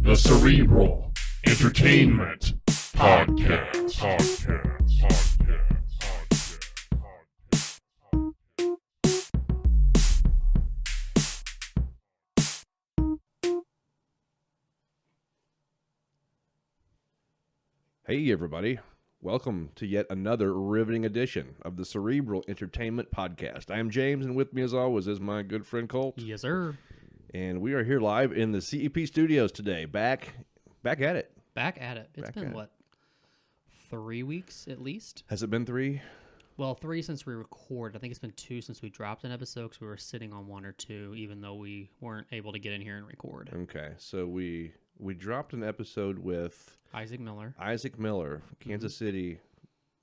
The Cerebral Entertainment Podcast. Hey everybody, welcome to yet another riveting edition of the Cerebral Entertainment Podcast. I am James, and with me as always is my good friend Colt. Yes, sir. And we are here live in the CEP studios today, back at it. Back at it. It's Back been, at what, 3 weeks at least? Has it been 3? Well, 3 since we recorded. I think it's been 2 since we dropped an episode because we were sitting on 1 or 2, even though we weren't able to get in here and record. Okay, so we dropped an episode with Isaac Miller, Kansas City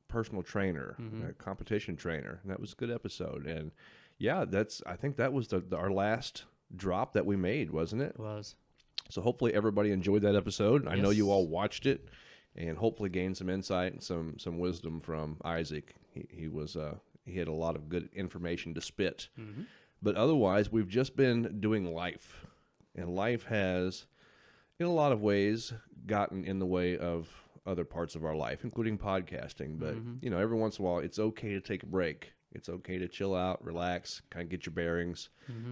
personal trainer, competition trainer, and that was a good episode. And yeah, I think that was our last drop that we made, wasn't it? It was. So hopefully everybody enjoyed that episode. I know Yes. you all watched it, and hopefully gained some insight and some wisdom from Isaac. He had a lot of good information to spit. Mm-hmm. But otherwise, we've just been doing life, and life has, in a lot of ways, gotten in the way of other parts of our life, including podcasting. But every once in a while, it's okay to take a break. It's okay to chill out, relax, kind of get your bearings.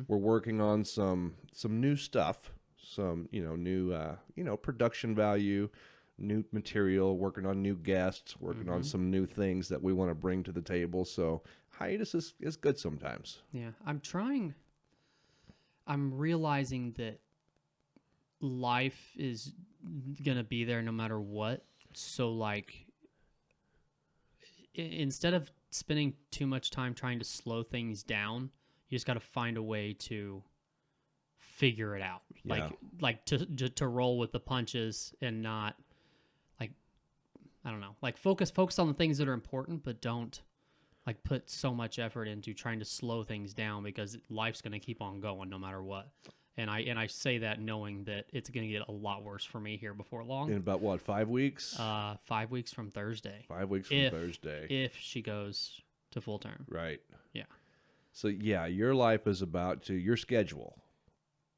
We're working on some new stuff, some new production value, new material, working on new guests, working on some new things that we want to bring to the table. So hiatus is good sometimes. Yeah. I'm realizing that life is going to be there no matter what. So, like, instead of spending too much time trying to slow things down, you just got to find a way to figure it out. Yeah. Like to roll with the punches and not, like, I don't know, like focus on the things that are important, but don't like put so much effort into trying to slow things down, because life's going to keep on going no matter what. And I say that knowing that it's going to get a lot worse for me here before long. In about, what, 5 weeks? 5 weeks from Thursday. 5 weeks from Thursday. If she goes to full term. Right. Yeah. So, yeah, your life is your schedule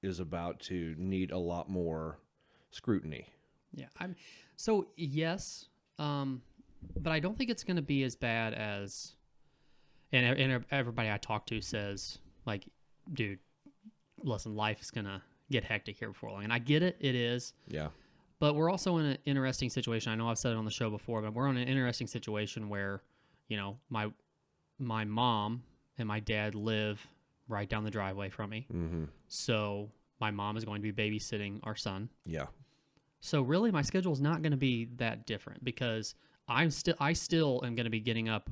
is about to need a lot more scrutiny. Yeah. Yes, but I don't think it's going to be as bad as, and everybody I talk to says, like, dude, listen, life is going to get hectic here before long. And I get it. It is. Yeah. But we're also in an interesting situation. I know I've said it on the show before, but we're in an interesting situation where, my mom and my dad live right down the driveway from me. Mm-hmm. So my mom is going to be babysitting our son. Yeah. So really my schedule is not going to be that different, because I still am going to be getting up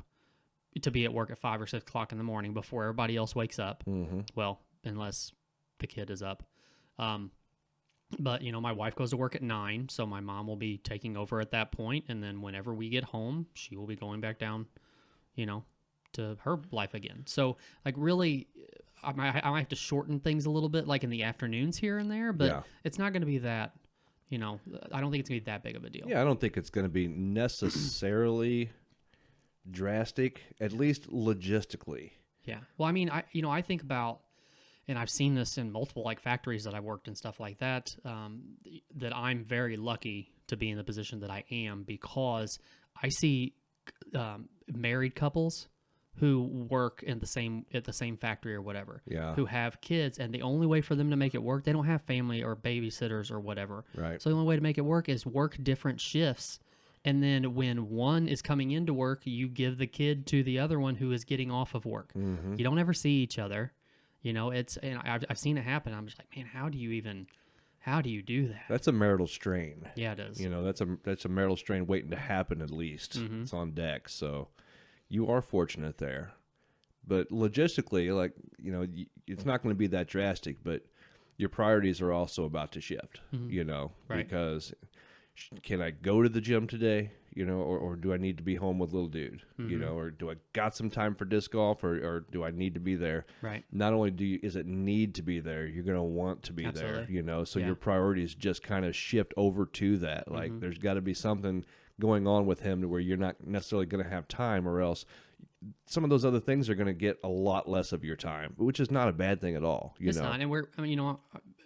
to be at work at 5 or 6 o'clock in the morning before everybody else wakes up. Mm-hmm. Well, unless the kid is up. But, my wife goes to work at 9, so my mom will be taking over at that point, and then whenever we get home, she will be going back down, to her life again. So, like, really, I might have to shorten things a little bit, like in the afternoons here and there, but it's not going to be that, I don't think it's going to be that big of a deal. Yeah, I don't think it's going to be necessarily drastic, at least logistically. Yeah. Well, I mean, I think about, and I've seen this in multiple like factories that I've worked and stuff like that, that I'm very lucky to be in the position that I am, because I see married couples who work at the same factory or whatever, who have kids, and the only way for them to make it work, they don't have family or babysitters or whatever. Right. So the only way to make it work is work different shifts. And then when one is coming into work, you give the kid to the other one who is getting off of work. Mm-hmm. You don't ever see each other. And I've seen it happen. I'm just like, man, how do you do that? That's a marital strain. Yeah, it is. That's a marital strain waiting to happen at least. Mm-hmm. It's on deck. So you are fortunate there. But logistically, like, it's not going to be that drastic, but your priorities are also about to shift, Right. Because can I go to the gym today? Or do I need to be home with little dude? Or do I got some time for disc golf, or do I need to be there? Right. Not only is it need to be there, you're going to want to be Absolutely. there, so your priorities just kind of shift over to that. Like, there's got to be something going on with him to where you're not necessarily going to have time, or else some of those other things are going to get a lot less of your time, which is not a bad thing at all. It's not. And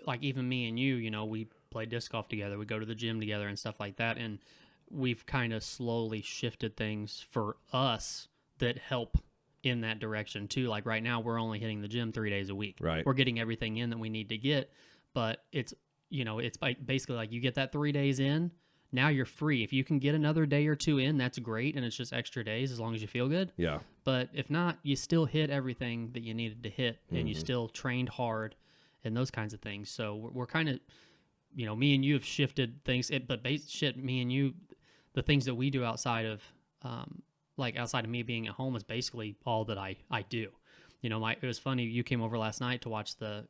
like even me and you, we play disc golf together, we go to the gym together and stuff like that. And we've kind of slowly shifted things for us that help in that direction too. Like right now we're only hitting the gym 3 days a week. Right. We're getting everything in that we need to get, but it's, it's basically like you get that 3 days in, now you're free. If you can get another day or two in, that's great. And it's just extra days as long as you feel good. Yeah. But if not, you still hit everything that you needed to hit, and you still trained hard and those kinds of things. So we're kind of, me and you have shifted things, but me and you, the things that we do outside of, outside of me being at home is basically all that I do. It was funny. You came over last night to watch the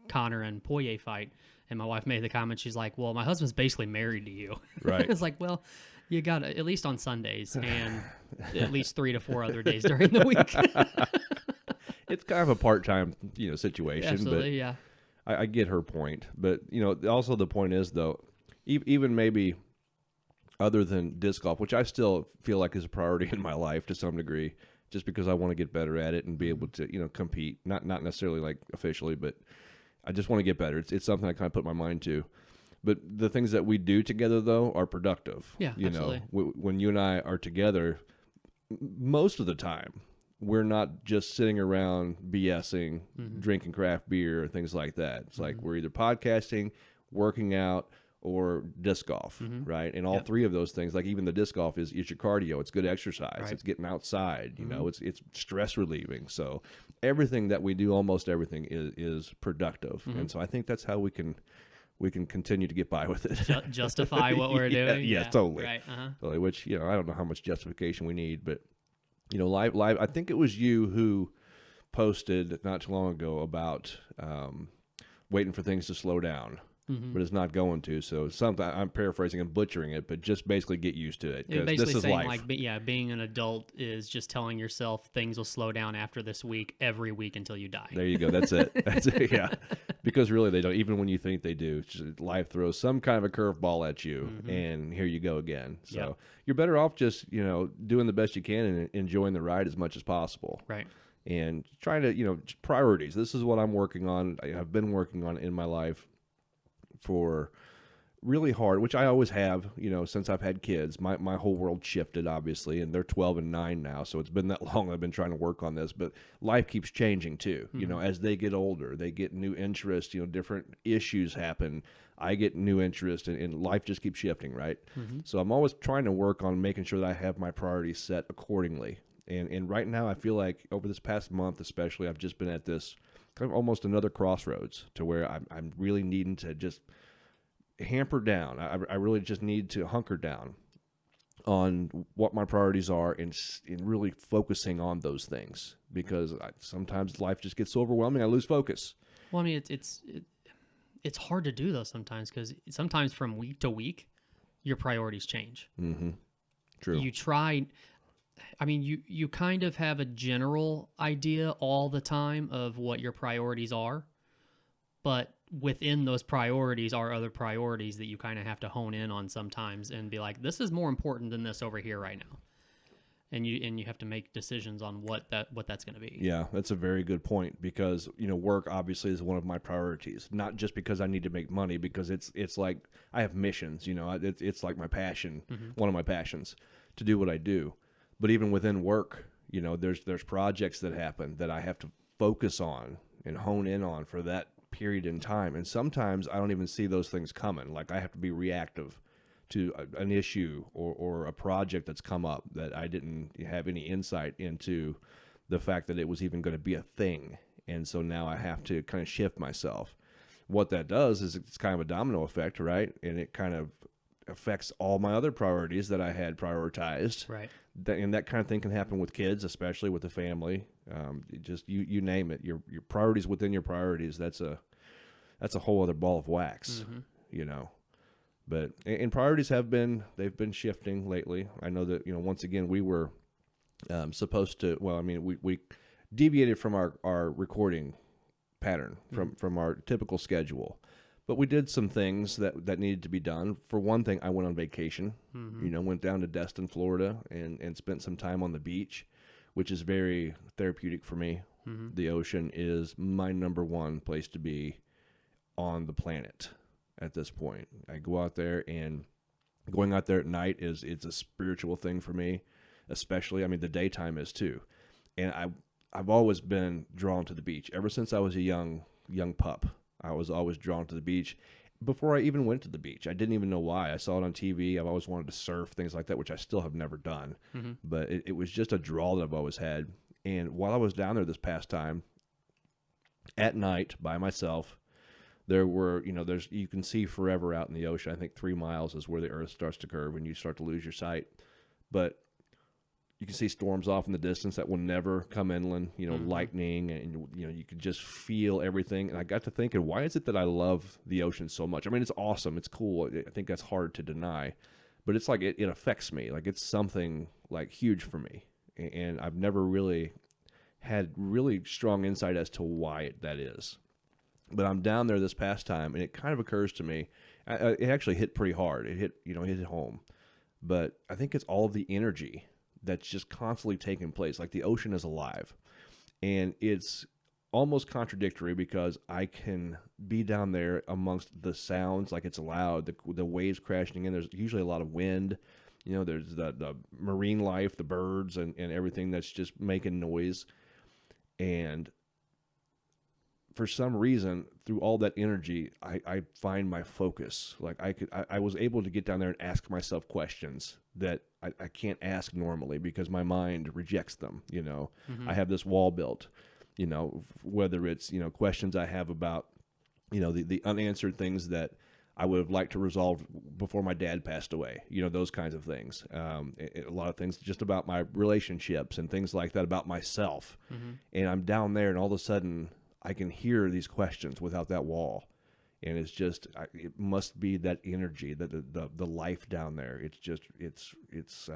Connor and Poirier fight, and my wife made the comment. She's like, "Well, my husband's basically married to you." Right. It's like, well, you got to, at least on Sundays and at least 3 to 4 other days during the week. It's kind of a part-time, situation. Absolutely, but yeah. I get her point. But, also the point is, though, even maybe other than disc golf, which I still feel like is a priority in my life to some degree, just because I want to get better at it and be able to, compete. Not necessarily like officially, but I just want to get better. It's something I kind of put my mind to. But the things that we do together, though, are productive. Yeah, absolutely. When you and I are together, most of the time, we're not just sitting around BSing, drinking craft beer, or things like that. It's like we're either podcasting, working out, or disc golf, right? And all three of those things, like even the disc golf is your cardio. It's good exercise. Right. It's getting outside. It's stress relieving. So everything that we do, almost everything, is productive. And so I think that's how we can continue to get by with it. Justify what we're doing. Yeah, totally. Right. Totally. Which I don't know how much justification we need, but live. I think it was you who posted not too long ago about waiting for things to slow down. But it's not going to. So something, I'm paraphrasing and butchering it, but just basically get used to it. Basically this is saying life. being an adult is just telling yourself things will slow down after this week, every week until you die. There you go. That's it. That's it. Yeah. Because really they don't. Even when you think they do, life throws some kind of a curveball at you, and here you go again. So you're better off just doing the best you can and enjoying the ride as much as possible. Right. And trying to priorities. This is what I'm working on. I've been working on in my life for really hard, which I always have, since I've had kids. My whole world shifted, obviously, and they're 12 and 9 now, so it's been that long I've been trying to work on this, but life keeps changing too. As they get older, they get new interests, different issues happen. I get new interest, and life just keeps shifting, right? So I'm always trying to work on making sure that I have my priorities set accordingly. And right now I feel like over this past month especially, I've just been at this kind of almost another crossroads to where I'm really needing to just hamper down. I really just need to hunker down on what my priorities are and really focusing on those things, because sometimes life just gets so overwhelming I lose focus. Well, I mean, it's hard to do though sometimes, because sometimes from week to week your priorities change. True. You try. I mean, you kind of have a general idea all the time of what your priorities are, but within those priorities are other priorities that you kind of have to hone in on sometimes and be like, this is more important than this over here right now. And you have to make decisions on what that's going to be. Yeah, that's a very good point, because work obviously is one of my priorities. Not just because I need to make money, because it's like I have missions. It's like my passion, one of my passions, to do what I do. But even within work, there's projects that happen that I have to focus on and hone in on for that period in time. And sometimes I don't even see those things coming. Like I have to be reactive to an issue or a project that's come up that I didn't have any insight into the fact that it was even going to be a thing. And so now I have to kind of shift myself. What that does is it's kind of a domino effect, right? And it kind of affects all my other priorities that I had prioritized. Right. And that kind of thing can happen with kids, especially with the family. Just you name it. Your priorities within your priorities. That's a whole other ball of wax. But and priorities they've been shifting lately. I know that once again we were supposed to. Well, I mean we deviated from our recording pattern from our typical schedule. But we did some things that needed to be done. For one thing, I went on vacation. Went down to Destin, Florida, and spent some time on the beach, which is very therapeutic for me. The ocean is my number one place to be on the planet. at this point. I go out there, and going out there at night it's a spiritual thing for me, especially. I mean, the daytime is too. And I've always been drawn to the beach. Ever since I was a young pup, I was always drawn to the beach. Before I even went to the beach, I didn't even know why. I saw it on TV. I've always wanted to surf, things like that, which I still have never done. But it was just a draw that I've always had. And while I was down there this past time, at night by myself, there were, you can see forever out in the ocean. I think 3 miles is where the earth starts to curve and you start to lose your sight. But you can see storms off in the distance that will never come inland, lightning, and, you can just feel everything. And I got to thinking, why is it that I love the ocean so much? I mean, it's awesome. It's cool. I think that's hard to deny. But it's like it affects me. Like it's something like huge for me. And I've never really had really strong insight as to why that is. But I'm down there this past time, and it kind of occurs to me, it actually hit pretty hard. It hit home. But I think it's all of the energy that's just constantly taking place. Like the ocean is alive, and it's almost contradictory because I can be down there amongst the sounds, like it's loud, the waves crashing in. There's usually a lot of wind. There's the marine life, the birds, and everything that's just making noise. And for some reason, through all that energy, I find my focus. Like I was able to get down there and ask myself questions that I can't ask normally because my mind rejects them. I have this wall built, whether it's, questions I have about, the unanswered things that I would have liked to resolve before my dad passed away, those kinds of things. A lot of things just about my relationships and things like that, about myself. And I'm down there, and all of a sudden I can hear these questions without that wall. And it's just, it must be that energy, the life down there. It's just, it's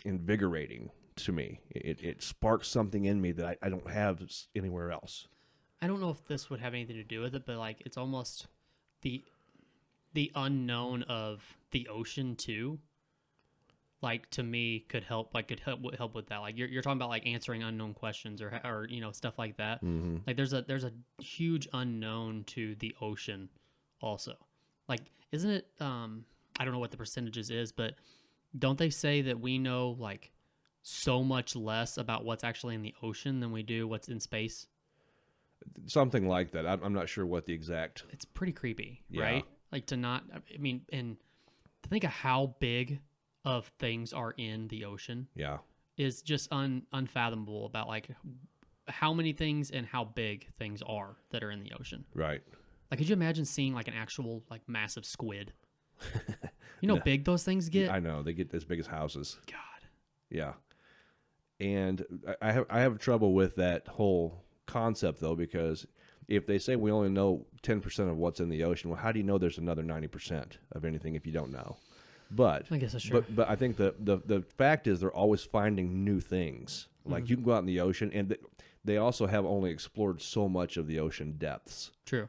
invigorating to me. It sparks something in me that I don't have anywhere else. I don't know if this would have anything to do with it, but like it's almost the unknown of the ocean too. Like to me could help help with that. Like you're talking about like answering unknown questions or stuff like that. Like there's a huge unknown to the ocean also. Like isn't it I don't know what the percentages is, but don't they say that we know like so much less about what's actually in the ocean than we do what's in space? Something like that. I'm not sure what the exact. It's pretty creepy, right? Like to not, I mean, and to think of how big of things are in the ocean. Yeah. Is just unfathomable about like how many things and how big things are that are in the ocean. Right. Like, could you imagine seeing like an actual like massive squid? How big those things get? I know, they get as big as houses. God. Yeah. And I have trouble with that whole concept though, because if they say we only know 10% of what's in the ocean, well, how do you know there's another 90% of anything if you don't know? But I guess that's true. But I think the fact is they're always finding new things. Like you can go out in the ocean, and they also have only explored so much of the ocean depths. True.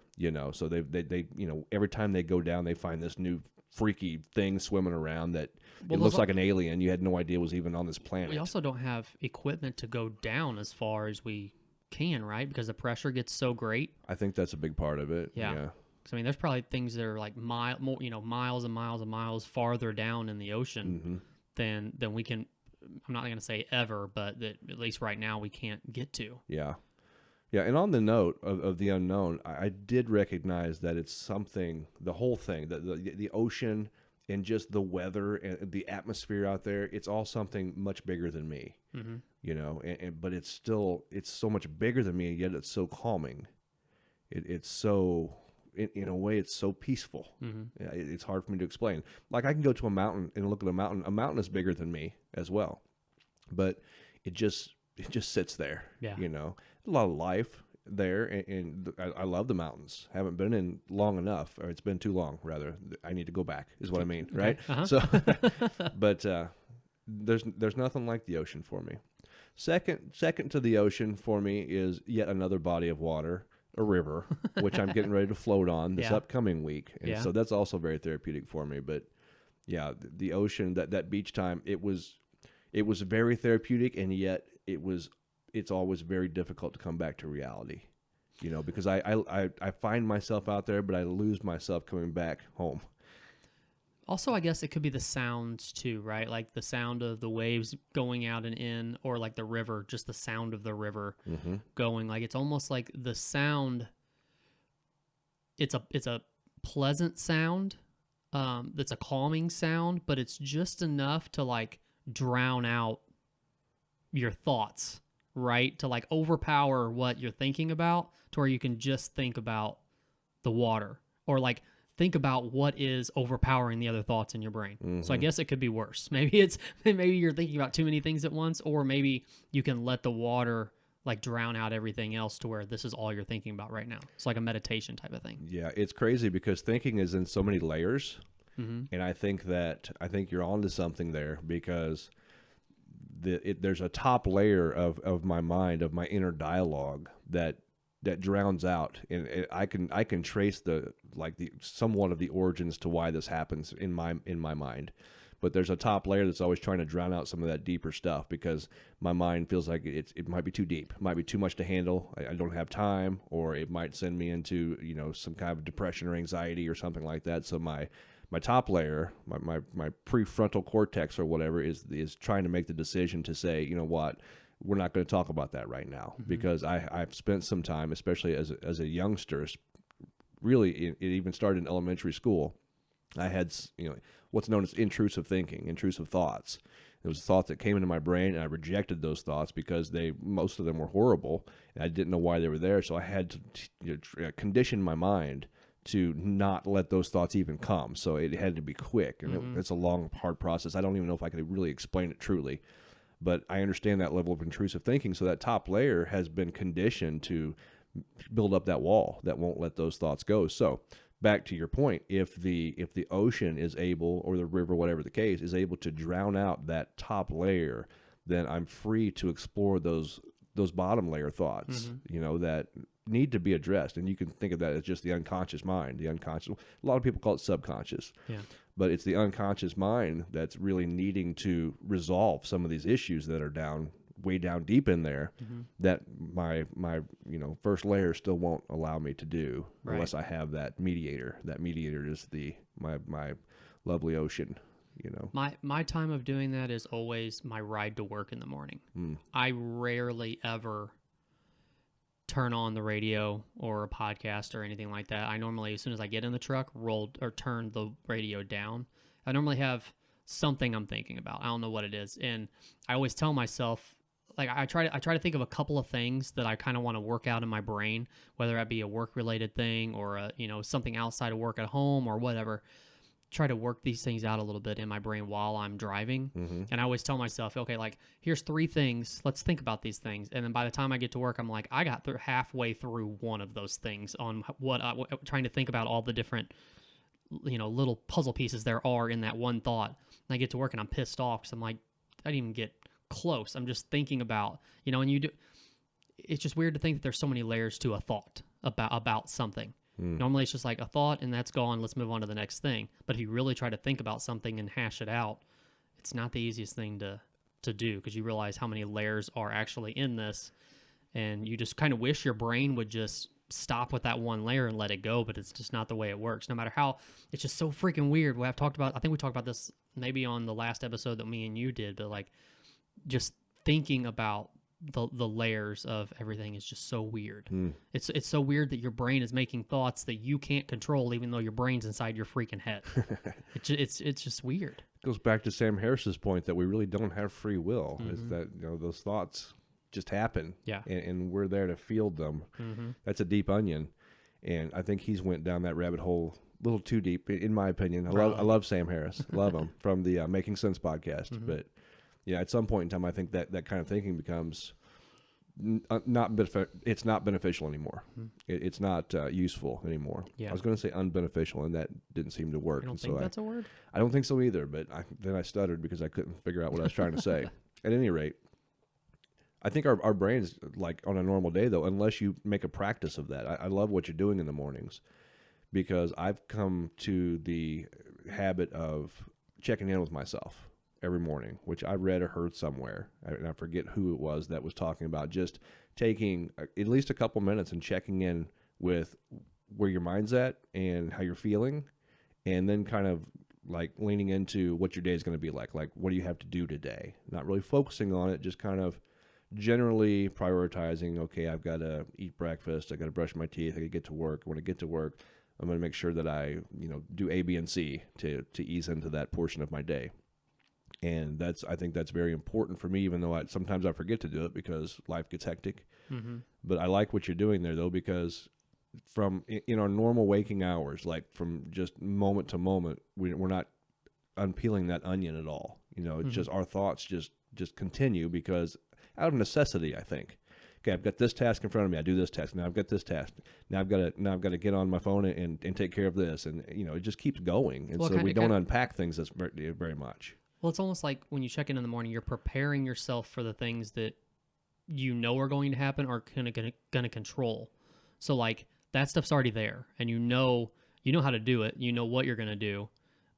So they every time they go down, they find this new freaky thing swimming around that it looks like an alien you had no idea was even on this planet. We also don't have equipment to go down as far as we can, right? Because the pressure gets so great. I think that's a big part of it. Yeah. Because I mean, there's probably things that are like miles and miles and miles farther down in the ocean than we can. I'm not going to say ever, but that at least right now we can't get to. Yeah. Yeah. And on the note of the unknown, I did recognize that it's something, the whole thing, the ocean and just the weather and the atmosphere out there, it's all something much bigger than me. But it's still, it's so much bigger than me, yet it's so calming. It's so, in a way, it's so peaceful. It's hard for me to explain. Like I can go to a mountain and look at a mountain. A mountain is bigger than me as well, but it just sits there. Yeah. A lot of life there, and I love the mountains. Haven't been in long enough, or it's been too long rather. I need to go back is what I mean, right? So, but there's nothing like the ocean for me. Second to the ocean for me is yet another body of water, a river, which I'm getting ready to float on this upcoming week. And so that's also very therapeutic for me. But yeah, the ocean, that beach time, it was very therapeutic, and yet it's always very difficult to come back to reality. You know, because I find myself out there, but I lose myself coming back home. Also, I guess it could be the sounds too, right? Like the sound of the waves going out and in, or like the river, just the sound of the river going. Like it's almost like the sound. It's a pleasant sound. That's a calming sound, but it's just enough to like drown out your thoughts, right? To like overpower what you're thinking about, to where you can just think about the water, or like think about what is overpowering the other thoughts in your brain. So I guess it could be worse. Maybe you're thinking about too many things at once, or maybe you can let the water like drown out everything else to where this is all you're thinking about right now. It's like a meditation type of thing. Yeah, it's crazy because thinking is in so many layers. And I think you're onto something there, because there's a top layer of my mind, of my inner dialogue that drowns out, and I can trace the somewhat of the origins to why this happens in my mind. But there's a top layer that's always trying to drown out some of that deeper stuff, because my mind feels like it might be too deep, it might be too much to handle. I don't have time, or it might send me into some kind of depression or anxiety or something like that. So my top layer, my prefrontal cortex or whatever, is trying to make the decision to say, you know what, we're not going to talk about that right now, because I've spent some time, especially as a youngster, really it even started in elementary school. I had what's known as intrusive thinking, intrusive thoughts. It was thoughts that came into my brain, and I rejected those thoughts because most of them were horrible, and I didn't know why they were there. So I had to condition my mind to not let those thoughts even come. So it had to be quick, and it's a long, hard process. I don't even know if I could really explain it truly, but I understand that level of intrusive thinking. So that top layer has been conditioned to build up that wall that won't let those thoughts go. So back to your point, if the ocean is able, or the river, whatever the case, is able to drown out that top layer, then I'm free to explore those bottom layer thoughts, that need to be addressed. And you can think of that as just the unconscious mind, the unconscious. A lot of people call it subconscious. Yeah. But it's the unconscious mind that's really needing to resolve some of these issues that are way down deep in there, that my first layer still won't allow me to do, unless I have that mediator. That mediator is my lovely ocean. My time of doing that is always my ride to work in the morning. I rarely ever turn on the radio or a podcast or anything like that. I normally, as soon as I get in the truck, turn the radio down. I normally have something I'm thinking about. I don't know what it is, and I always tell myself, like, I try to think of a couple of things that I kind of want to work out in my brain, whether that be a work related thing or something outside of work at home or whatever. Try to work these things out a little bit in my brain while I'm driving. And I always tell myself, okay, like, here's 3 things. Let's think about these things. And then by the time I get to work, I'm like, I got halfway through one of those things on trying to think about all the different, little puzzle pieces there are in that one thought. And I get to work and I'm pissed off because I'm like, I didn't even get close. I'm just thinking about, and it's just weird to think that there's so many layers to a thought about something. Normally it's just like a thought and that's gone. Let's move on to the next thing. But if you really try to think about something and hash it out, it's not the easiest thing to do, because you realize how many layers are actually in this, and you just kind of wish your brain would just stop with that one layer and let it go, but it's just not the way it works. No matter how, it's just so freaking weird. I think we talked about this maybe on the last episode that me and you did, but like, just thinking about the layers of everything is just so weird. It's so weird that your brain is making thoughts that you can't control, even though your brain's inside your freaking head. It's just weird. It goes back to Sam Harris's point that we really don't have free will. Is that those thoughts just happen, and we're there to field them. That's a deep onion, and I think he's went down that rabbit hole a little too deep, in my opinion. I love Sam Harris, love him, from the Making Sense podcast, but yeah, at some point in time, I think that kind of thinking becomes it's not beneficial anymore. It's not useful anymore. I was going to say unbeneficial, and that didn't seem to work. I don't think that's a word. I don't think so either, but then I stuttered because I couldn't figure out what I was trying to say. At any rate, I think our brains, like on a normal day, though, unless you make a practice of that. I love what you're doing in the mornings, because I've come to the habit of checking in with myself every morning, which I read or heard somewhere, and I forget who it was that was talking about just taking at least a couple minutes and checking in with where your mind's at and how you're feeling, and then kind of like leaning into what your day is going to be like what do you have to do today? Not really focusing on it, just kind of generally prioritizing, okay, I've got to eat breakfast, I got to brush my teeth, I got to get to work. When I get to work, I'm going to make sure that I, do A, B, and C to ease into that portion of my day. And I think that's very important for me, even though sometimes I forget to do it because life gets hectic. Mm-hmm. But I like what you're doing there, though, because in our normal waking hours, like from just moment to moment, we're not unpeeling that onion at all. It's just our thoughts just continue because out of necessity, I think. Okay, I've got this task in front of me. I do this task. Now I've got this task. Now I've got to get on my phone and take care of this. And it just keeps going. And so we don't unpack things as very much. Well, it's almost like when you check in the morning, you're preparing yourself for the things that are going to happen or going to control. So like that stuff's already there, and you know how to do it. You know what you're going to do,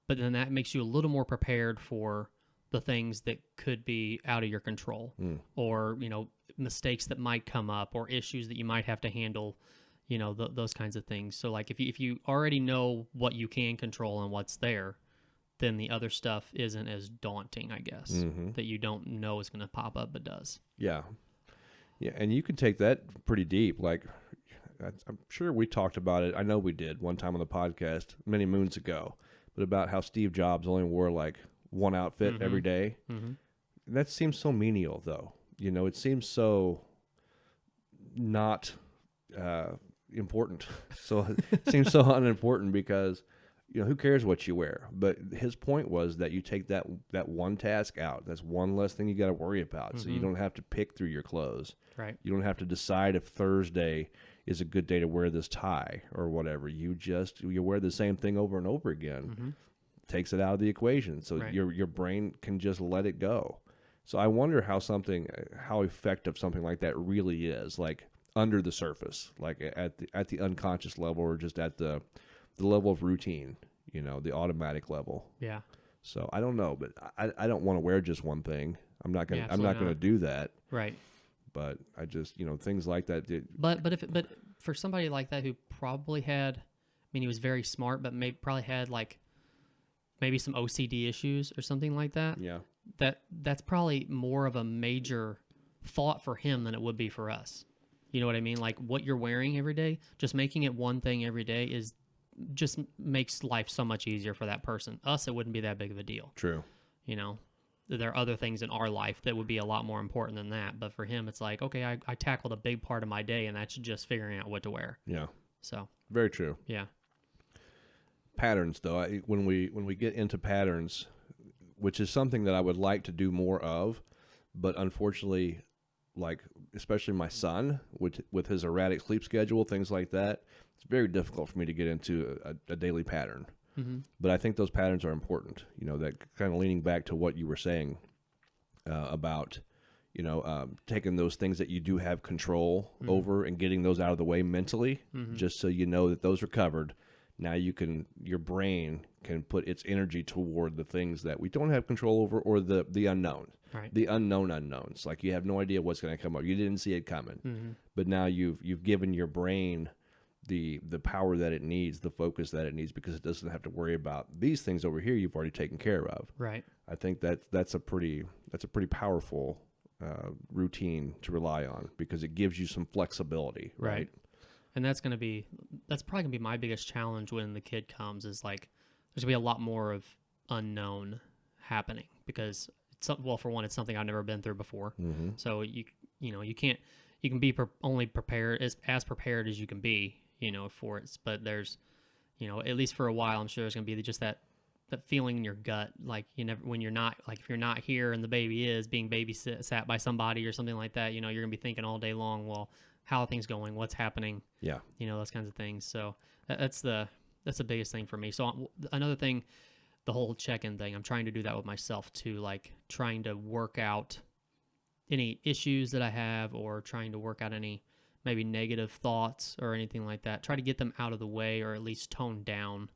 but then that makes you a little more prepared for the things that could be out of your control, or mistakes that might come up, or issues that you might have to handle. Those kinds of things. So like if you already know what you can control and what's there, then the other stuff isn't as daunting, I guess, that you don't know is going to pop up, but does. Yeah. Yeah, and you can take that pretty deep. Like, I'm sure we talked about it. I know we did one time on the podcast many moons ago, but about how Steve Jobs only wore like one outfit every day. Mm-hmm. That seems so menial, though. It seems so not important. So it seems so unimportant because, who cares what you wear? But his point was that you take that one task out. That's one less thing you got to worry about. So you don't have to pick through your clothes. Right. You don't have to decide if Thursday is a good day to wear this tie or whatever. You wear the same thing over and over again. Takes it out of the equation. So your brain can just let it go. So I wonder how effective something like that really is, like under the surface, like at the unconscious level, or just at the level of routine, the automatic level. Yeah. So I don't know, but I don't want to wear just one thing. I'm not gonna do that. Right. But I just things like that. But for somebody like that who probably had, he was very smart, but probably had like maybe some OCD issues or something like that. Yeah. That's probably more of a major thought for him than it would be for us. You know what I mean? Like what you're wearing every day, just making it one thing every day just makes life so much easier for that person. Us, it wouldn't be that big of a deal. True. There are other things in our life that would be a lot more important than that. But for him, it's like, okay, I tackled a big part of my day, and that's just figuring out what to wear. Yeah. So. Very true. Yeah. Patterns, though, when we get into patterns, which is something that I would like to do more of, but unfortunately, like especially my son with his erratic sleep schedule, things like that, it's very difficult for me to get into a daily pattern. Mm-hmm. But I think those patterns are important. That kind of leaning back to what you were saying about taking those things that you do have control over and getting those out of the way mentally, just so you know that those are covered. Now your brain can put its energy toward the things that we don't have control over, or the unknown, right. The unknown unknowns. Like you have no idea what's going to come up. You didn't see it coming, but now you've given your brain the power that it needs, the focus that it needs, because it doesn't have to worry about these things over here you've already taken care of. Right. I think that's a pretty powerful routine to rely on, because it gives you some flexibility. Right. And that's probably gonna be my biggest challenge when the kid comes, is like there's gonna be a lot more of unknown happening, because for one, it's something I've never been through before. Mm-hmm. So you can be only prepared as prepared as you can be, for it. But there's, at least for a while, I'm sure there's gonna be just that feeling in your gut, like when you're not, like if you're not here and the baby is being babysat by somebody or something like that, you're gonna be thinking all day long, well, how are things going? What's happening? Yeah. Those kinds of things. So that's the biggest thing for me. So another thing, the whole check-in thing, I'm trying to do that with myself too, like trying to work out any issues that I have, or trying to work out any maybe negative thoughts or anything like that. Try to get them out of the way, or at least tone down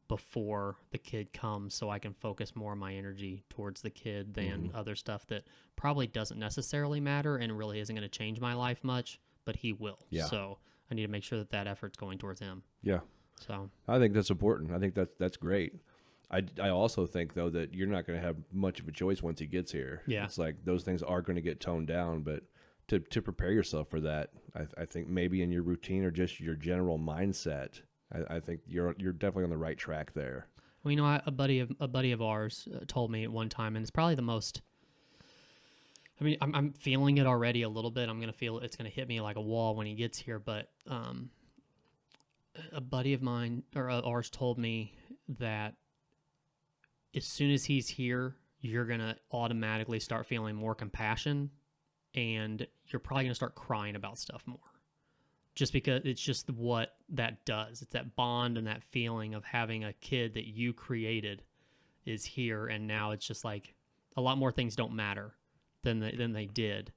before the kid comes so I can focus more of my energy towards the kid than other stuff that probably doesn't necessarily matter and really isn't going to change my life much, but he will. Yeah. So I need to make sure that effort's going towards him. Yeah. So I think that's important. I think that's great. I also think, though, that you're not going to have much of a choice once he gets here. Yeah. It's like those things are going to get toned down, but to prepare yourself for that, I think maybe in your routine or just your general mindset, I think you're definitely on the right track there. Well, you know, a buddy of ours told me at one time, and it's probably the most. I mean, I'm feeling it already a little bit. I'm gonna feel it's gonna hit me like a wall when he gets here. But a buddy of mine or ours told me that as soon as he's here, you're gonna automatically start feeling more compassion, and you're probably gonna start crying about stuff more. Just because it's just what that does. It's that bond and that feeling of having a kid that you created is here, and now it's just like a lot more things don't matter than they did.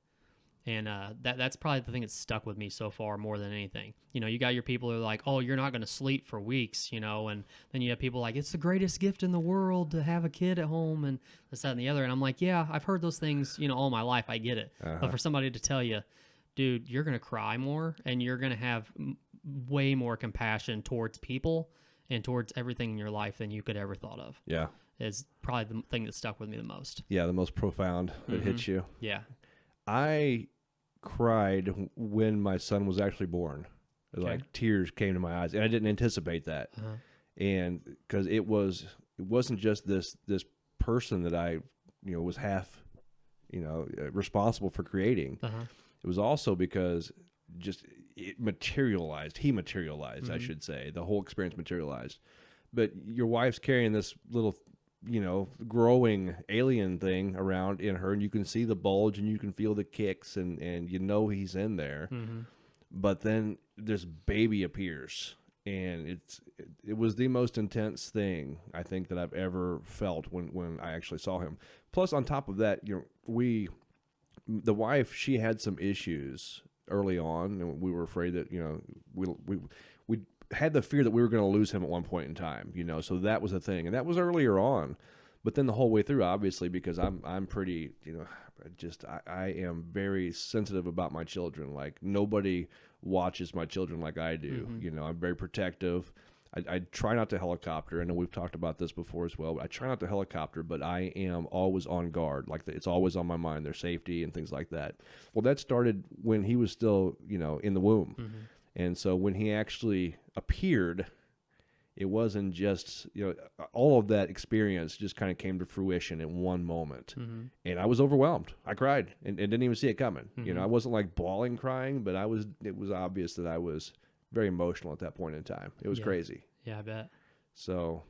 And that's probably the thing that's stuck with me so far more than anything. You know, you got your people who are like, oh, you're not going to sleep for weeks, you know, and then you have people like, it's the greatest gift in the world to have a kid at home and this, that, and the other. And I'm like, yeah, I've heard those things, you know, all my life. I get it. But for somebody to tell you, dude, you're going to cry more and you're going to have way more compassion towards people and towards everything in your life than you could ever thought of. Yeah. Is probably the thing that stuck with me the most. Yeah, the most profound that hits you. Yeah. I cried when my son was actually born. Like tears came to my eyes, and I didn't anticipate that. And because it wasn't just this person that I, you know, was half, you know, responsible for creating. It was also because just it materialized. He materialized, I should say. The whole experience materialized. But your wife's carrying this little, you know, growing alien thing around in her, and you can see the bulge and you can feel the kicks, and you know he's in there. But then this baby appears, and it was the most intense thing I think that I've ever felt when I actually saw him. Plus, on top of that, you know, the wife, she had some issues early on, and we were afraid that, you know, we had the fear that we were going to lose him at one point in time, you know, so that was a thing, and that was earlier on. But then the whole way through, obviously, because I'm pretty, you know, I am very sensitive about my children. Like, nobody watches my children like I do. You know, I'm very protective. I try not to helicopter. I know we've talked about this before as well. But I try not to helicopter, but I am always on guard. Like, it's always on my mind, their safety and things like that. Well, that started when he was still, you know, in the womb. And so when he actually appeared, it wasn't just, you know, all of that experience just kind of came to fruition in one moment. And I was overwhelmed. I cried and didn't even see it coming. You know, I wasn't like bawling crying, but it was obvious that I was very emotional at that point in time. It was crazy. Yeah, I bet. So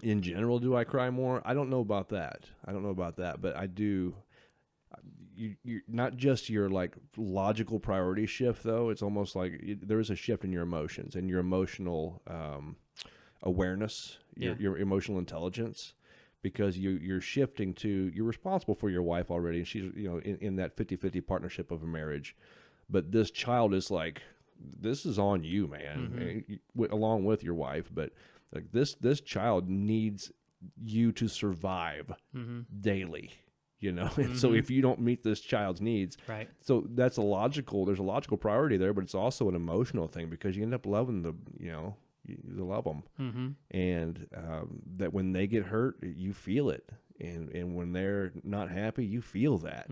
in general, do I cry more? I don't know about that. But I do. You not just your like logical priority shift, though. It's almost like there is a shift in your emotions and your emotional awareness, your emotional intelligence, because you're shifting to, you're responsible for your wife already, and she's, you know, in that 50-50 partnership of a marriage. But this child is like, this is on you, man, along with your wife. But like this child needs you to survive daily. You know, and so if you don't meet this child's needs, right? So there's a logical priority there, but it's also an emotional thing, because you end up loving you love them, and that when they get hurt, you feel it, and when they're not happy, you feel that.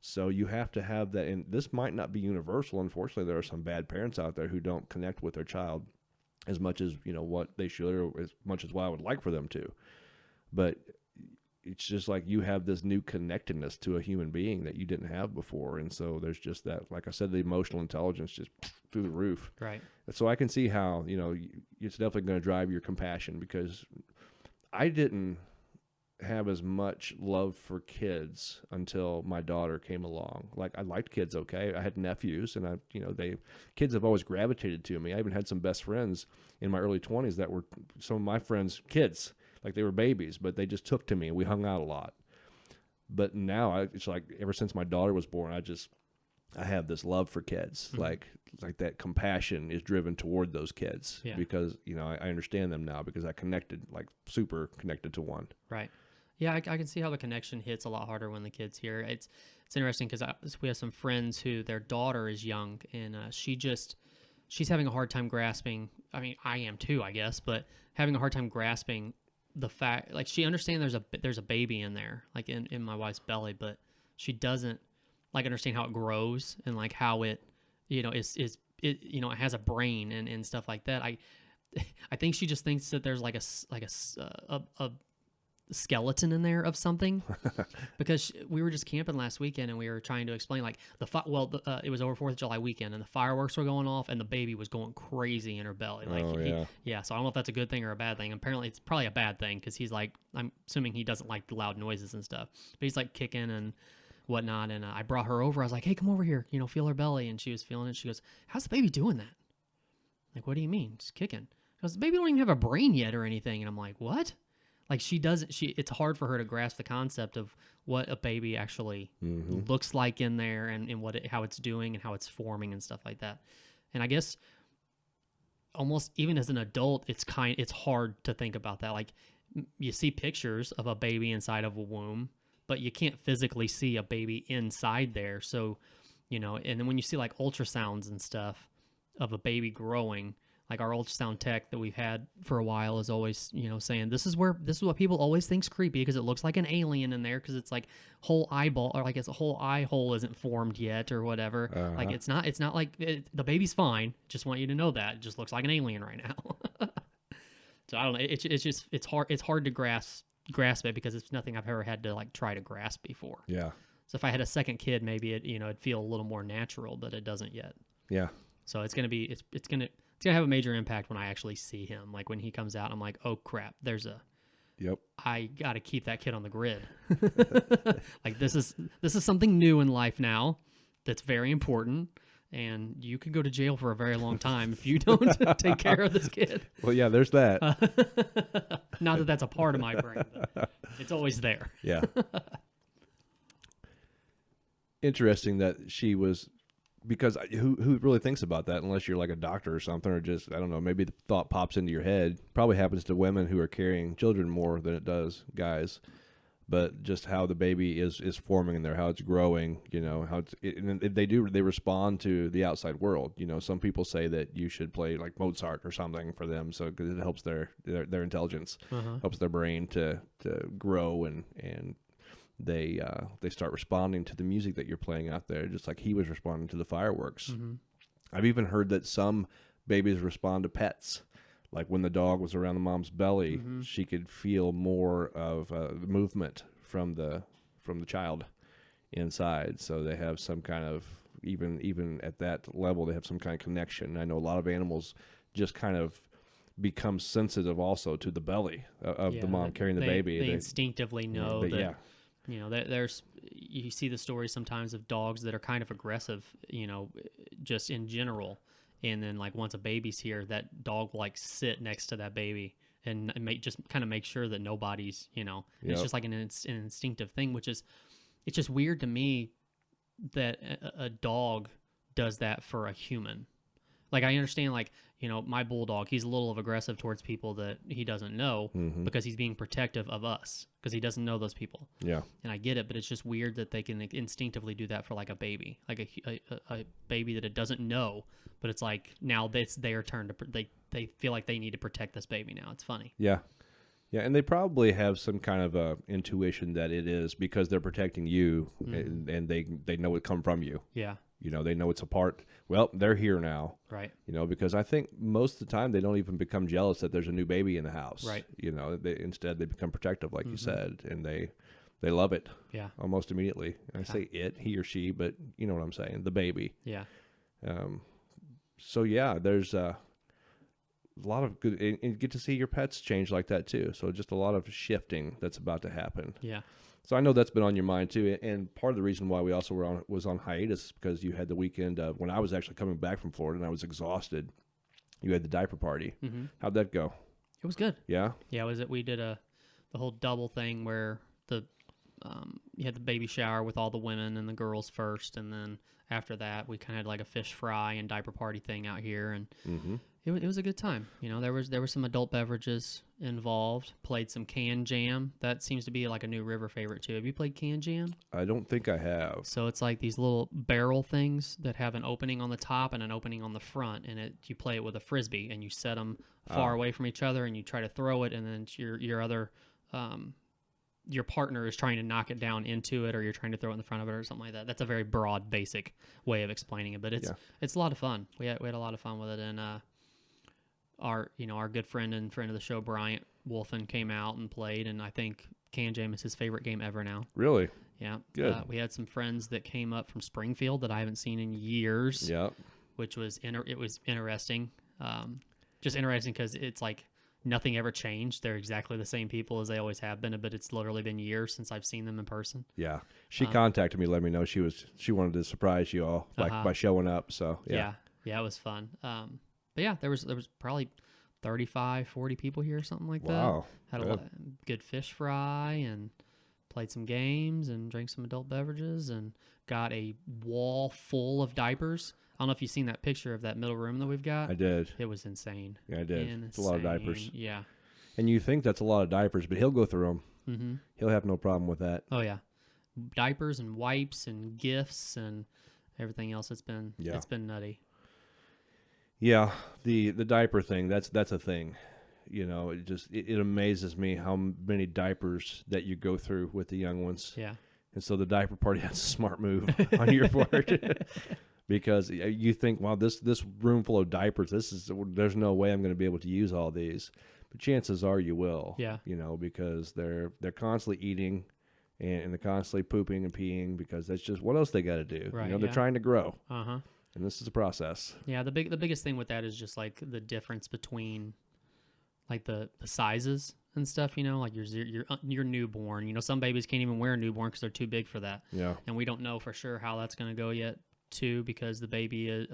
So you have to have that, and this might not be universal. Unfortunately, there are some bad parents out there who don't connect with their child as much as, you know, what they should, or as much as what I would like for them to, but it's just like you have this new connectedness to a human being that you didn't have before. And so there's just that, like I said, the emotional intelligence just through the roof. Right. So I can see how, you know, it's definitely going to drive your compassion, because I didn't have as much love for kids until my daughter came along. Like, I liked kids. Okay. I had nephews, and kids have always gravitated to me. I even had some best friends in my early 20s that were some of my friends' kids. Like, they were babies, but they just took to me, and we hung out a lot. But now it's like, ever since my daughter was born, I have this love for kids, Mm-hmm. like that compassion is driven toward those kids Yeah. because I understand them now because I connected, like super connected to one. Right. Yeah, I can see how the connection hits a lot harder when the kid's here. It's interesting because we have some friends who their daughter is young, and she's having a hard time grasping. I mean, I am too, I guess, but having a hard time grasping the fact, like she understands there's a baby in there, like in my wife's belly, but she doesn't like understand how it grows and like how it, is it has a brain and stuff like that. I think she just thinks that there's like a skeleton in there of something because we were just camping last weekend and we were trying to explain like it was over 4th of July weekend and the fireworks were going off and the baby was going crazy in her belly. Like, so I don't know if that's a good thing or a bad thing. Apparently it's probably a bad thing because he's like, I'm assuming he doesn't like the loud noises and stuff, but he's like kicking and whatnot. And I brought her over. I was like, hey, come over here, feel her belly. And she was feeling it. She goes, how's the baby doing that? Like, what do you mean? It's kicking. She goes, the baby don't even have a brain yet or anything. And I'm like, what? Like it's hard for her to grasp the concept of what a baby actually looks like in there and how it's doing and how it's forming and stuff like that. And I guess almost even as an adult, it's hard to think about that. Like you see pictures of a baby inside of a womb, but you can't physically see a baby inside there. So, and then when you see like ultrasounds and stuff of a baby growing, like our ultrasound tech that we've had for a while is always, saying this is what people always think's creepy because it looks like an alien in there because it's like whole eyeball or like it's a whole eye hole isn't formed yet or whatever. Like it's not like the baby's fine. Just want you to know that it just looks like an alien right now. So I don't know. It's hard to grasp it because it's nothing I've ever had to like try to grasp before. Yeah. So if I had a second kid, maybe it'd feel a little more natural, but it doesn't yet. Yeah. So it's gonna have a major impact when I actually see him. Like when he comes out, I'm like, oh crap, I got to keep that kid on the grid. Like this is something new in life now that's very important. And you could go to jail for a very long time if you don't take care of this kid. Well, yeah, there's that. Not that that's a part of my brain, but it's always there. Yeah. Interesting that she was, because who really thinks about that unless you're like a doctor or something, or just, I don't know, maybe the thought pops into your head. Probably happens to women who are carrying children more than it does guys. But just how the baby is forming in there, how it's growing, how they respond to the outside world. Some people say that you should play like Mozart or something for them, so because it helps their intelligence, helps their brain to grow, and they start responding to the music that you're playing out there, just like he was responding to the fireworks. I've even heard that some babies respond to pets. Like when the dog was around the mom's belly, she could feel more of movement from the child inside. So they have some kind of, even at that level, they have some kind of connection. I know a lot of animals just kind of become sensitive also to the belly of the mom carrying the baby. They instinctively know that. There's you see the stories sometimes of dogs that are kind of aggressive, just in general. And then, like, once a baby's here, that dog will, like, sit next to that baby and just kind of make sure that nobody's, it's just like an instinctive thing, it's just weird to me that a dog does that for a human. Like, I understand, like, my bulldog, he's a little aggressive towards people that he doesn't know because he's being protective of us because he doesn't know those people. Yeah. And I get it, but it's just weird that they can instinctively do that for, like, a baby. Like, a baby that it doesn't know, but it's like now it's their turn to they feel like they need to protect this baby now. It's funny. Yeah. Yeah, and they probably have some kind of intuition that it is because they're protecting you, and they know it come from you. Yeah. They know it's a part. Well, they're here now. Right. Because I think most of the time they don't even become jealous that there's a new baby in the house. Right. Instead they become protective, like you said, and they love it. Yeah. Almost immediately. And I say it, he or she, but you know what I'm saying, the baby. Yeah. So yeah, there's a lot of good, and you get to see your pets change like that too. So just a lot of shifting that's about to happen. Yeah. So I know that's been on your mind too, and part of the reason why we also was on hiatus is because you had the weekend of when I was actually coming back from Florida and I was exhausted. You had the diaper party. How'd that go? It was good. Yeah. Yeah. We did the whole double thing where you had the baby shower with all the women and the girls first, and then after that, we kind of had like a fish fry and diaper party thing out here, and Mm-hmm. it was a good time. There was some adult beverages involved. Played some Can Jam. That seems to be like a new river favorite too. Have you played Can Jam? I don't think I have. So it's like these little barrel things that have an opening on the top and an opening on the front, and you play it with a frisbee, and you set them far away from each other, and you try to throw it, and then your other your partner is trying to knock it down into it, or you're trying to throw it in the front of it, or something like that. That's a very broad, basic way of explaining it, but it's a lot of fun. We had a lot of fun with it, and our good friend and friend of the show, Bryant Wolfen, came out and played, and I think Can Jam is his favorite game ever now. Really? Yeah. Good. We had some friends that came up from Springfield that I haven't seen in years. Yeah. Which was it was interesting. Just interesting because it's like nothing ever changed. They're exactly the same people as they always have been, but it's literally been years since I've seen them in person. Yeah. She contacted me, let me know she wanted to surprise you all by showing up. So yeah, it was fun. But yeah, there was probably 35, 40 people here, something like that. Wow. Had a good fish fry and played some games and drank some adult beverages and got a wall full of diapers. I don't know if you've seen that picture of that middle room that we've got. I did. It was insane. Yeah, I did. Insane. It's a lot of diapers. Yeah. And you think that's a lot of diapers, but he'll go through them. Mm-hmm. He'll have no problem with that. Oh yeah, diapers and wipes and gifts and everything else. It's been nutty. Yeah, the diaper thing, that's a thing. It amazes me how many diapers that you go through with the young ones. Yeah. And so the diaper party, that's a smart move on your part. Because you think, wow, this room full of diapers, there's no way I'm going to be able to use all these. But chances are you will. Yeah. Because they're constantly eating and they're constantly pooping and peeing because that's just what else they got to do. Right, they're trying to grow. Uh-huh. And this is a process. Yeah, the biggest thing with that is just like the difference between like the sizes and stuff, like your newborn. Some babies can't even wear a newborn because they're too big for that. Yeah. And we don't know for sure how that's going to go yet too, because the baby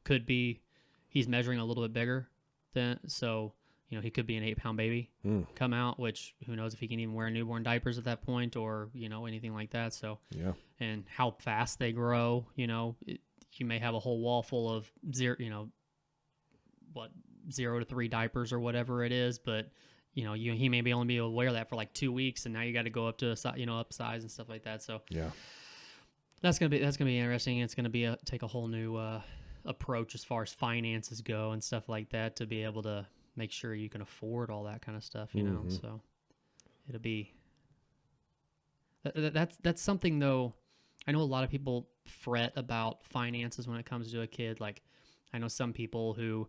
could be, he's measuring a little bit bigger than, so he could be an 8-pound baby come out, which who knows if he can even wear newborn diapers at that point, or anything like that. So yeah. And how fast they grow, you may have a whole wall full of 0 to 3 diapers or whatever it is, but he may only be able to wear that for like 2 weeks, and now you got to go up to up size and stuff like that. So yeah, that's gonna be interesting. It's gonna take a whole new approach as far as finances go and stuff like that, to be able to make sure you can afford all that kind of stuff. So it'll be that's something though. I know a lot of people fret about finances when it comes to a kid. Like, I know some people who,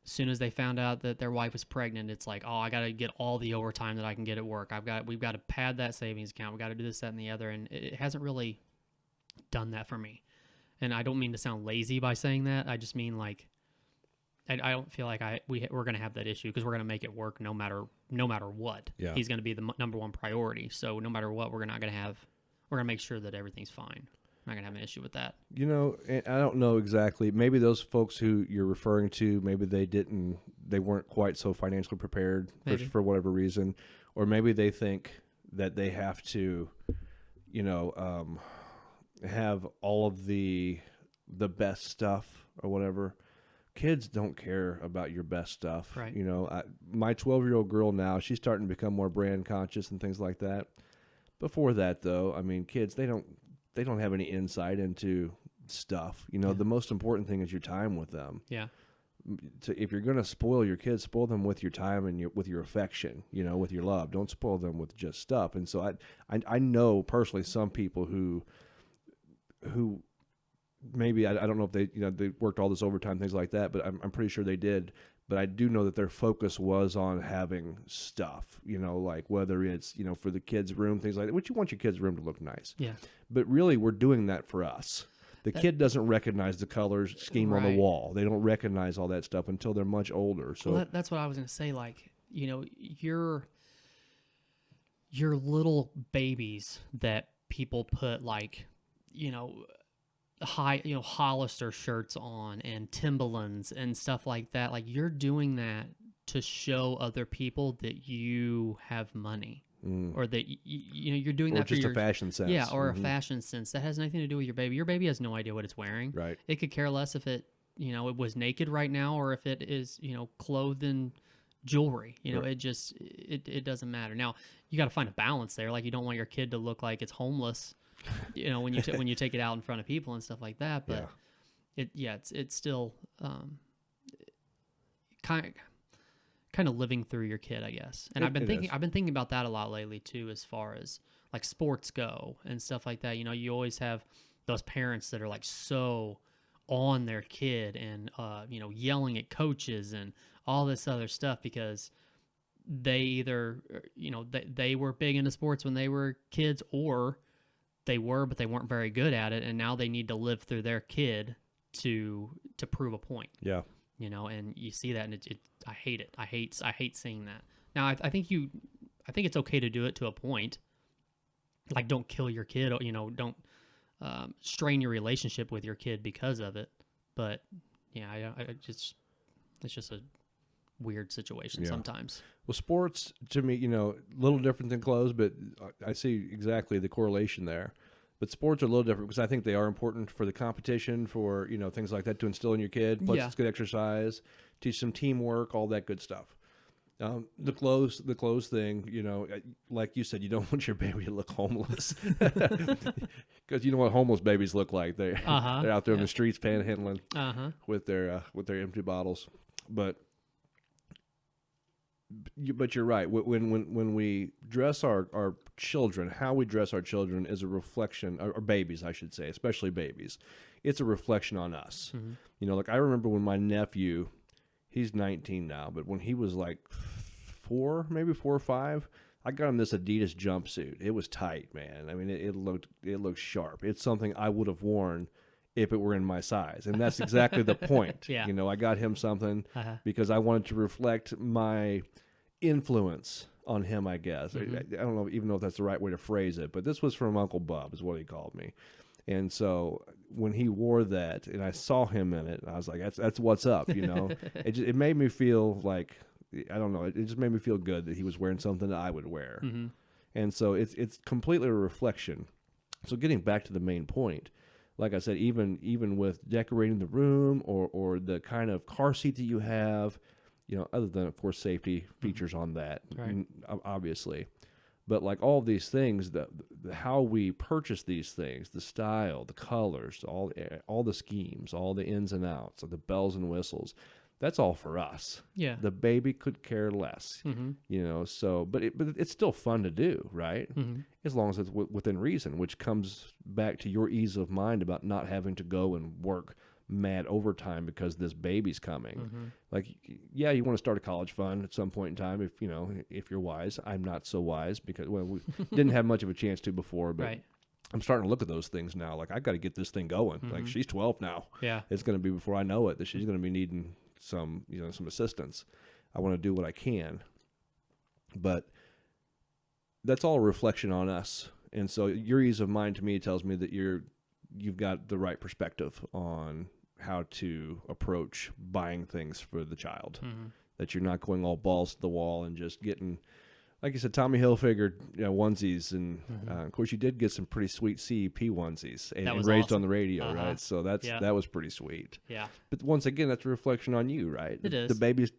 as soon as they found out that their wife was pregnant, it's like, oh, I got to get all the overtime that I can get at work. We've got to pad that savings account. We got to do this, that, and the other. And it hasn't really done that for me. And I don't mean to sound lazy by saying that. I just mean like, I don't feel like we're going to have that issue, because we're going to make it work no matter what. Yeah. He's going to be the number one priority. So no matter what, we're going to make sure that everything's fine. I'm not going to have an issue with that. I don't know exactly. Maybe those folks who you're referring to, maybe they weren't quite so financially prepared for whatever reason. Or maybe they think that they have to, have all of the best stuff or whatever. Kids don't care about your best stuff. Right. My 12-year-old girl now, she's starting to become more brand conscious and things like that. Before that, though, I mean, kids, they don't have any insight into stuff. The most important thing is your time with them. Yeah. If you're going to spoil your kids, spoil them with your time and with your affection, with your love. Don't spoil them with just stuff. And so I know personally some people who maybe, I don't know if they worked all this overtime, things like that, but I'm pretty sure they did. But I do know that their focus was on having stuff, like whether it's, for the kids' room, things like that, which you want your kids' room to look nice. Yeah. But really, we're doing that for us. The kid doesn't recognize the color scheme on the wall. They don't recognize all that stuff until they're much older. So that's what I was going to say. Like, your little babies that people put like, Hollister shirts on and Timberlands and stuff like that. Like, you're doing that to show other people that you have money. or that you're doing or that for just your a fashion sense. yeah, or a fashion sense that has nothing to do with your baby. Your baby has no idea what it's wearing. Right. It could care less if it it was naked right now or if it is clothed in jewelry. It just it doesn't matter. Now you got to find a balance there. Like you don't want your kid to look like it's homeless. When you take it out in front of people and stuff like that. But it's still kind of living through your kid, I guess. And I've been thinking about that a lot lately too, as far as like sports go and stuff like that. You always have those parents that are like so on their kid and yelling at coaches and all this other stuff because they either they were big into sports when they were kids, or they were but they weren't very good at it, and now they need to live through their kid to prove a point. Yeah. And you see that, and I hate it. I hate seeing that. Now I think it's okay to do it to a point. Like don't kill your kid, don't strain your relationship with your kid because of it. But yeah, it's just a weird situation sometimes. Well, sports to me, a little different than clothes, but I see exactly the correlation there. But sports are a little different because I think they are important for the competition, for things like that to instill in your kid. Plus, it's good exercise, teach some teamwork, all that good stuff. The clothes thing, like you said, you don't want your baby to look homeless because you know what homeless babies look like. They're out there in the streets panhandling with their empty bottles. But you're right. When we dress our children, how we dress our children is a reflection, or babies, I should say, especially babies. It's a reflection on us. Like I remember when my nephew, he's 19 now, but when he was like 4 or 5, I got him this Adidas jumpsuit. It was tight, man. I mean, it looked sharp. It's something I would have worn if it were in my size. And that's exactly the point. Yeah. I got him something because I wanted to reflect my influence on him, I guess. I don't even know if that's the right way to phrase it, but this was from Uncle Bub is what he called me. And so when he wore that and I saw him in it, I was like, that's what's up, It made me feel like, I don't know, it just made me feel good that he was wearing something that I would wear. And so it's completely a reflection. So getting back to the main point, like I said, even with decorating the room or the kind of car seat that you have, other than, of course, safety features on that, right, obviously. But like all these things, the how we purchase these things, the style, the colors, all the schemes, all the ins and outs, the bells and whistles, that's all for us. Yeah. The baby could care less, so, but it's still fun to do, right? As long as it's within reason, which comes back to your ease of mind about not having to go and work mad overtime because this baby's coming. Like, yeah, you want to start a college fund at some point in time if you're wise. I'm not so wise because we didn't have much of a chance to before, but right. I'm starting to look at those things now. Like, I got to get this thing going. Like, she's 12 now. Yeah, it's going to be before I know it that she's going to be needing some assistance. I want to do what I can, but that's all a reflection on us. And so your ease of mind to me tells me that you've got the right perspective on how to approach buying things for the child. That you're not going all balls to the wall and just getting, like you said, Tommy Hilfiger onesies, and of course you did get some pretty sweet CEP onesies and raised awesome. On the radio, right? So that was pretty sweet. Yeah. But once again, that's a reflection on you, right? It is. The baby's,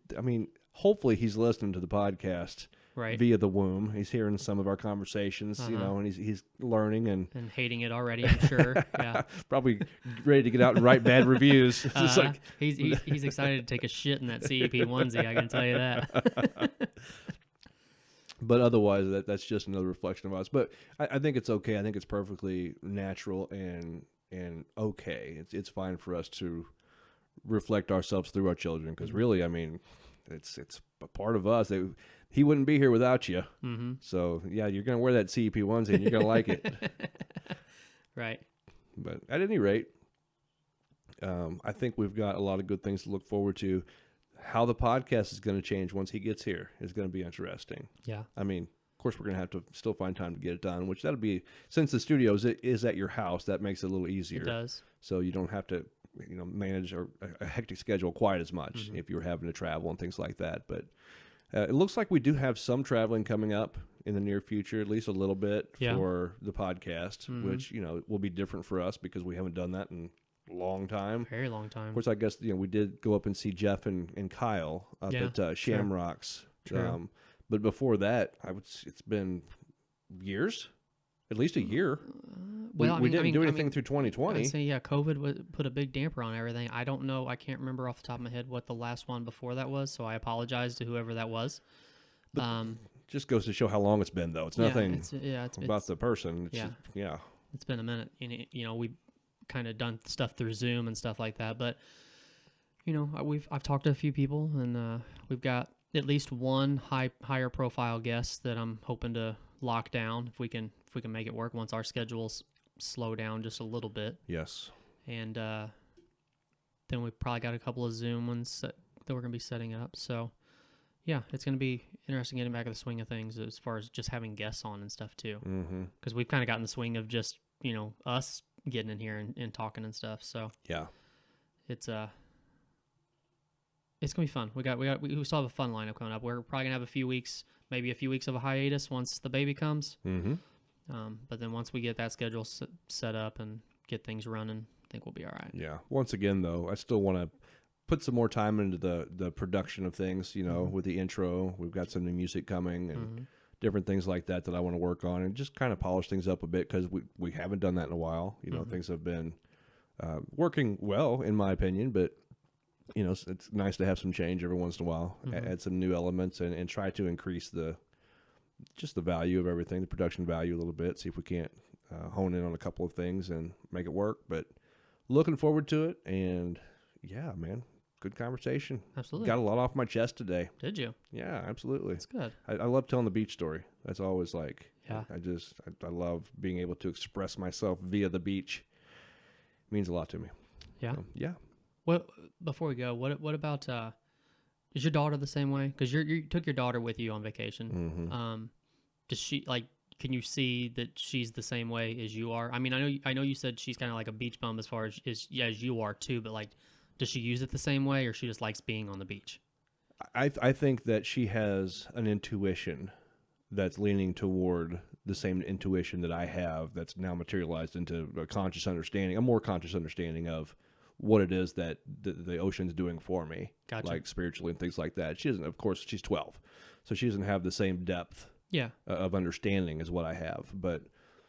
hopefully he's listening to the podcast. Right. Via the womb. He's hearing some of our conversations, and he's learning and hating it already, I'm sure. Yeah. Probably ready to get out and write bad reviews. It's like, he's excited to take a shit in that CEP onesie, I can tell you that. But otherwise, that's just another reflection of us. But I think it's okay. I think it's perfectly natural and okay. It's fine for us to reflect ourselves through our children because really, it's a part of us. He wouldn't be here without you. So, yeah, you're going to wear that CEP onesie and you're going to like it. Right. But at any rate, I think we've got a lot of good things to look forward to. How the podcast is going to change once he gets here is going to be interesting. Yeah. Of course, we're going to have to still find time to get it done, which that'll be, since the studio is at your house, that makes it a little easier. It does. So you don't have to, manage a hectic schedule quite as much if you're having to travel and things like that. But it looks like we do have some traveling coming up in the near future, at least a little bit Yeah. for the podcast, which, will be different for us because we haven't done that in a long time. Very long time. Of course, I guess, we did go up and see Jeff and Kyle up Yeah, at Shamrocks. True. But before that, it's been years, at least a year. Well, we didn't do anything through 2020. I'd say, yeah, COVID put a big damper on everything. I don't know. I can't remember off the top of my head what the last one before that was, so I apologize to whoever that was. Just goes to show how long it's been, though. It's nothing about the person. It's yeah. It's been a minute. And, we've kind of done stuff through Zoom and stuff like that. But, I've talked to a few people, and we've got at least one higher profile guest that I'm hoping to lock down if we can make it work once our schedules slow down just a little bit. Yes. And then we've probably got a couple of Zoom ones that we're going to be setting up. So, yeah, it's going to be interesting getting back to the swing of things as far as just having guests on and stuff, too. Because we've kind of gotten the swing of just, us getting in here and talking and stuff. So, yeah, it's going to be fun. We still have a fun lineup coming up. We're probably going to have maybe a few weeks of a hiatus once the baby comes. But then once we get that schedule set up and get things running, I think we'll be all right. Yeah. Once again, though, I still want to put some more time into the production of things, with the intro. We've got some new music coming and different things like that I want to work on and just kind of polish things up a bit because we haven't done that in a while. Things have been working well, in my opinion, but, it's nice to have some change every once in a while, add some new elements and try to increase the value of everything, the production value a little bit, see if we can't hone in on a couple of things and make it work. But looking forward to it. And yeah, man, good conversation. Absolutely. Got a lot off my chest today. Did you? Yeah, absolutely. That's good. I love telling the beach story. That's always like, yeah. I love being able to express myself via the beach. It means a lot to me. Yeah. So, yeah. What before we go, what about is your daughter the same way? Because you took your daughter with you on vacation. Does she can you see that she's the same way as you are? I mean, I know you said she's kind of like a beach bum as far as you are too, but does she use it the same way, or she just likes being on the beach? I think that she has an intuition that's leaning toward the same intuition that I have that's now materialized into a more conscious understanding of what it is that the ocean's doing for me, Gotcha. Like spiritually and things like that. She doesn't, of course, she's 12, so she doesn't have the same depth of understanding as what I have, but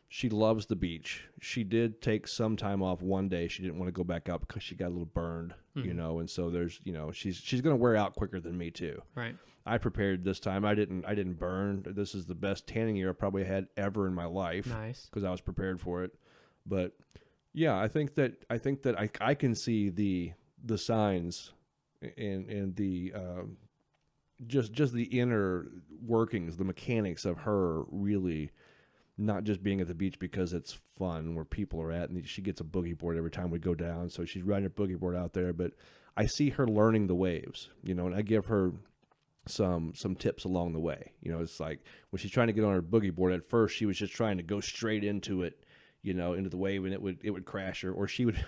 she loves the beach. She did take some time off one day. She didn't want to go back out because she got a little burned, and so there's, she's going to wear out quicker than me too. Right. I prepared this time. I didn't burn. This is the best tanning year I probably had ever in my life. Nice. Because I was prepared for it. But yeah, I think that I can see the signs and the just the inner workings, the mechanics of her really not just being at the beach because it's fun where people are at, and she gets a boogie board every time we go down, so she's riding her boogie board out there. But I see her learning the waves, and I give her some tips along the way. It's like when she's trying to get on her boogie board, at first she was just trying to go straight into it, into the wave, and it would crash her, or she would.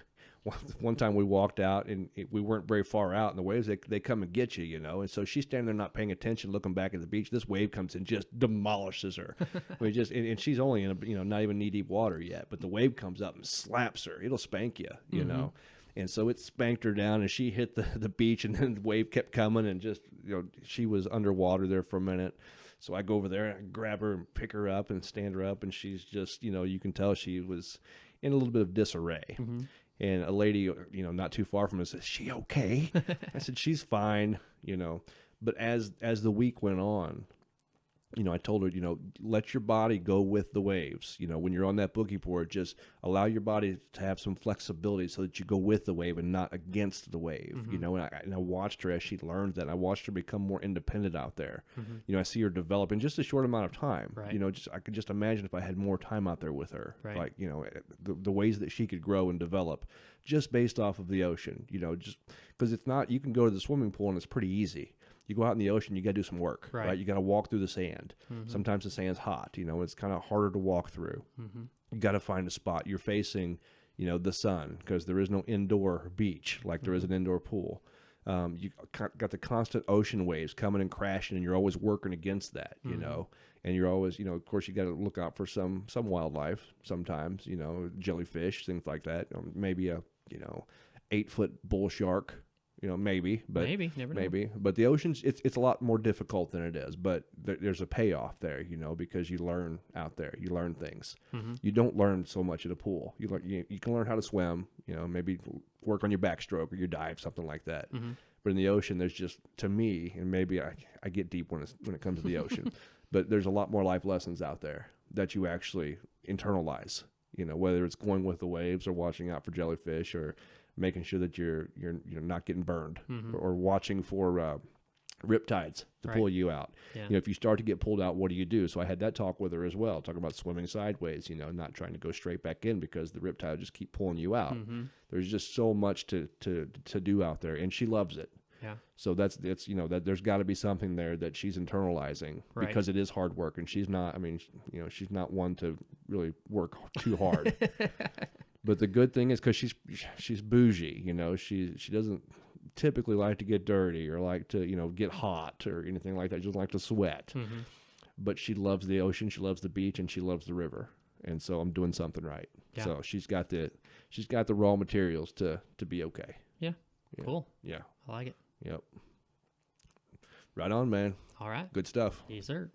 One time we walked out and we weren't very far out, and the waves they come and get you, and so she's standing there not paying attention, looking back at the beach. This wave comes and just demolishes her. And she's only in not even knee deep water yet, but the wave comes up and slaps her. It'll spank you, you know. And so it spanked her down, and she hit the beach, and then the wave kept coming, and just she was underwater there for a minute. So I go over there and I grab her and pick her up and stand her up, and she's just you can tell she was in a little bit of disarray. And a lady, not too far from us says, "Is she okay?" I said, "She's fine," But as the week went on, I told her, let your body go with the waves. When you're on that boogie board, just allow your body to have some flexibility so that you go with the wave and not against the wave. And I watched her as she learned that. I watched her become more independent out there. I see her develop in just a short amount of time. Right. I could just imagine if I had more time out there with her, right. like, the ways that she could grow and develop just based off of the ocean, just because it's not, you can go to the swimming pool and it's pretty easy. You go out in the ocean, you got to do some work, right? You got to walk through the sand. Sometimes the sand's hot, it's kind of harder to walk through. You got to find a spot. You're facing, the sun, because there is no indoor beach like there is an indoor pool. You got the constant ocean waves coming and crashing, and you're always working against that, you know. And you're always, of course, you got to look out for some wildlife sometimes, jellyfish, things like that. Maybe a 8-foot bull shark. Maybe, but never know. But the oceans, it's a lot more difficult than it is. But there's a payoff there, because you learn out there. You learn things. You don't learn so much at a pool. You can learn how to swim. Maybe work on your backstroke or your dive, something like that. But in the ocean, there's just, to me, and maybe I get deep when it comes to the ocean, but there's a lot more life lessons out there that you actually internalize. Whether it's going with the waves or watching out for jellyfish or making sure that you're not getting burned, or watching for riptides to pull you out. Yeah. If you start to get pulled out, what do you do? So I had that talk with her as well, talking about swimming sideways, not trying to go straight back in because the riptide will just keep pulling you out. There's just so much to do out there, and she loves it. Yeah. So that's that there's got to be something there that she's internalizing, because it is hard work, and she's not. I mean, she's not one to really work too hard. But the good thing is, because she's bougie, she doesn't typically like to get dirty or like to get hot or anything like that. She doesn't like to sweat. But she loves the ocean, she loves the beach, and she loves the river. And so I'm doing something right. Yeah. So she's got the raw materials to be okay. Yeah. Cool. Yeah. I like it. Yep. Right on, man. All right. Good stuff. Yes, sir.